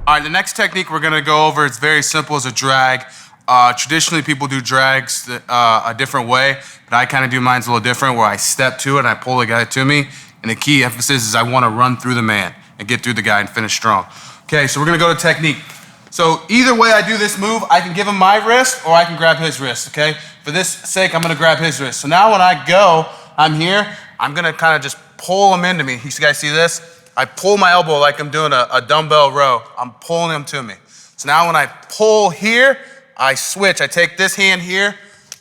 All right, the next technique we're gonna go over, it's very simple as a drag. Traditionally, people do drags a different way, but I kind of do mine's a little different, where I step to it and I pull the guy to me. And the key emphasis is I wanna run through the man and get through the guy and finish strong. Okay, so we're gonna go to technique. So either way I do this move, I can give him my wrist or I can grab his wrist, okay? For this sake, I'm gonna grab his wrist. So now when I go, I'm here, I'm gonna kind of just pull him into me. You guys see this? I pull my elbow like I'm doing a dumbbell row. I'm pulling him to me. So now when I pull here, I switch. I take this hand here,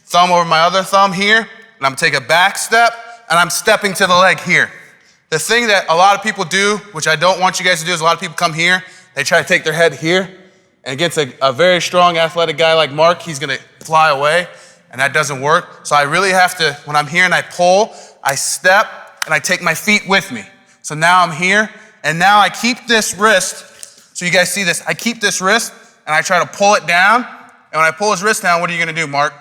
thumb over my other thumb here, and I'm gonna take a back step, and I'm stepping to the leg here. The thing that a lot of people do, which I don't want you guys to do, is a lot of people come here, they try to take their head here, and against a very strong athletic guy like Mark, he's gonna fly away, and that doesn't work. So I really have to, when I'm here and I pull, I step, and I take my feet with me. So now I'm here, and now I keep this wrist, so you guys see this, I keep this wrist, and I try to pull it down, and when I pull his wrist down, what are you gonna do, Mark?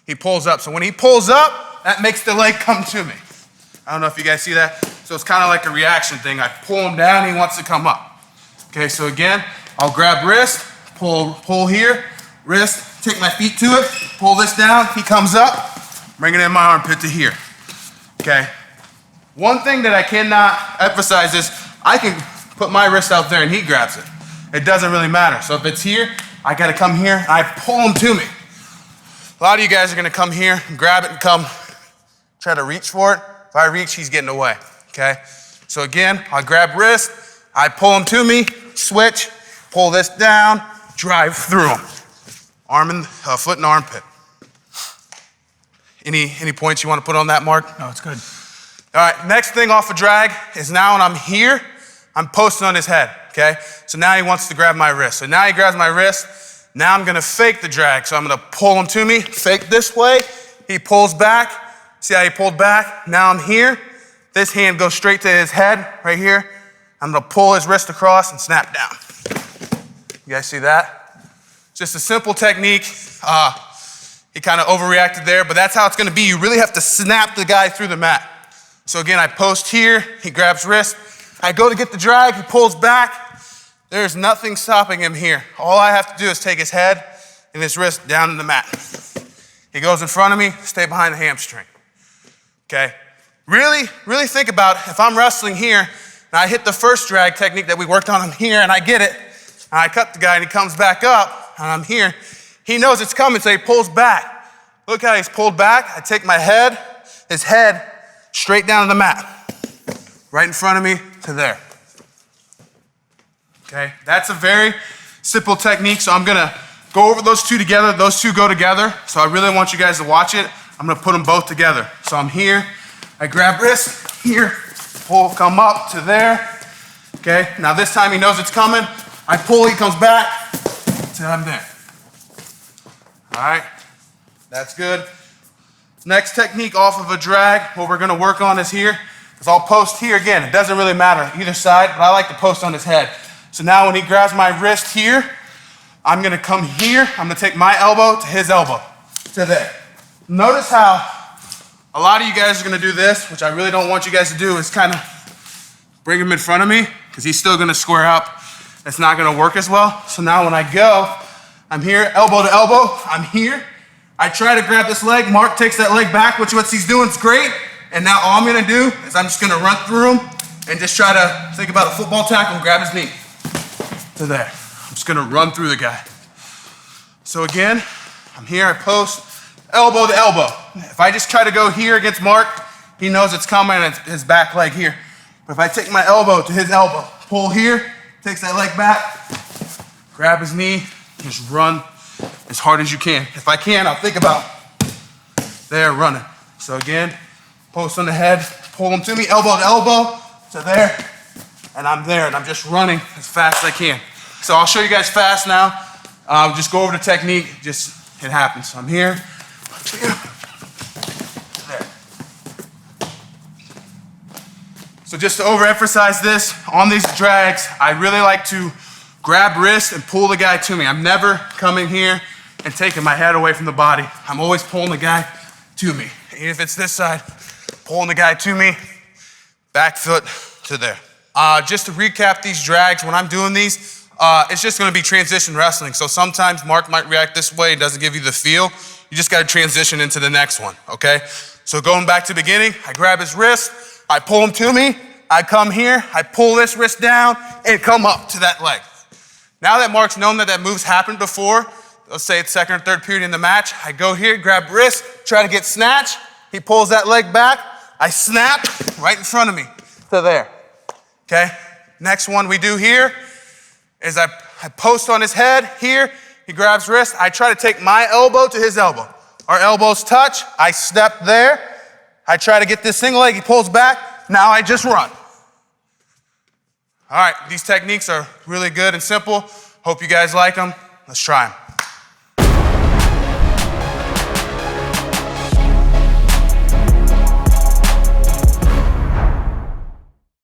He pulls up. So when he pulls up, that makes the leg come to me. I don't know if you guys see that. So it's kind of like a reaction thing. I pull him down, he wants to come up. Okay, so again, I'll grab wrist, pull here, wrist, take my feet to it, pull this down, he comes up, bring it in my armpit to here. Okay. One thing that I cannot emphasize is I can put my wrist out there and he grabs it. It doesn't really matter. So if it's here, I gotta come here and I pull him to me. A lot of you guys are gonna come here and grab it and come try to reach for it. If I reach, he's getting away, okay? So again, I grab wrist, I pull him to me, switch, pull this down, drive through him. Foot and armpit. Any points you wanna put on that, Mark? No, it's good. All right, next thing off a drag is now when I'm here, I'm posting on his head, okay? So now he wants to grab my wrist. So now he grabs my wrist. Now I'm gonna fake the drag. So I'm gonna pull him to me, fake this way. He pulls back. See how he pulled back? Now I'm here. This hand goes straight to his head right here. I'm gonna pull his wrist across and snap down. You guys see that? Just a simple technique. He kind of overreacted there, but that's how it's gonna be. You really have to snap the guy through the mat. So again, I post here, he grabs wrist. I go to get the drag, he pulls back. There's nothing stopping him here. All I have to do is take his head and his wrist down to the mat. He goes in front of me, stay behind the hamstring. Okay? Really, really think about if I'm wrestling here and I hit the first drag technique that we worked on him here and I get it, and I cut the guy and he comes back up and I'm here, he knows it's coming, so he pulls back. Look how he's pulled back. I take my head, his head, straight down to the mat, right in front of me to there. Okay, that's a very simple technique, so I'm gonna go over those two together. Those two go together, so I really want you guys to watch it. I'm gonna put them both together. So I'm here, I grab wrist, here, pull, come up to there. Okay, now this time he knows it's coming. I pull, he comes back, till I'm there. All right, that's good. Next technique off of a drag, what we're gonna work on is here, is I'll post here again. It doesn't really matter either side, but I like to post on his head. So now when he grabs my wrist here, I'm gonna come here, I'm gonna take my elbow to his elbow, to there. Notice how a lot of you guys are gonna do this, which I really don't want you guys to do, is kind of bring him in front of me, because he's still gonna square up. It's not gonna work as well. So now when I go, I'm here, elbow to elbow, I'm here. I try to grab this leg, Mark takes that leg back, which what he's doing is great. And now all I'm gonna do is I'm just gonna run through him and just try to think about a football tackle and grab his knee to there. I'm just gonna run through the guy. So again, I'm here, I post, elbow to elbow. If I just try to go here against Mark, he knows it's coming and it's his back leg here. But if I take my elbow to his elbow, pull here, takes that leg back, grab his knee, just run as hard as you can. If I can, I'll think about there running. So again, post on the head, pull him to me, elbow to elbow, to there, and I'm there, and I'm just running as fast as I can. So I'll show you guys fast now. Just go over the technique, it happens. So I'm here, there. So just to overemphasize this, on these drags, I really like to grab wrist and pull the guy to me. I'm never coming here and taking my head away from the body. I'm always pulling the guy to me. And if it's this side, pulling the guy to me, back foot to there. Just to recap these drags, when I'm doing these, it's just gonna be transition wrestling. So sometimes Mark might react this way, it doesn't give you the feel. You just gotta transition into the next one, okay? So going back to the beginning, I grab his wrist, I pull him to me, I come here, I pull this wrist down, and come up to that leg. Now that Mark's known that that move's happened before, let's say it's second or third period in the match, I go here, grab wrist, try to get snatch, he pulls that leg back, I snap right in front of me to there, okay? Next one we do here is I post on his head here, he grabs wrist, I try to take my elbow to his elbow. Our elbows touch, I step there, I try to get this single leg, he pulls back, now I just run. All right, these techniques are really good and simple. Hope you guys like them. Let's try them.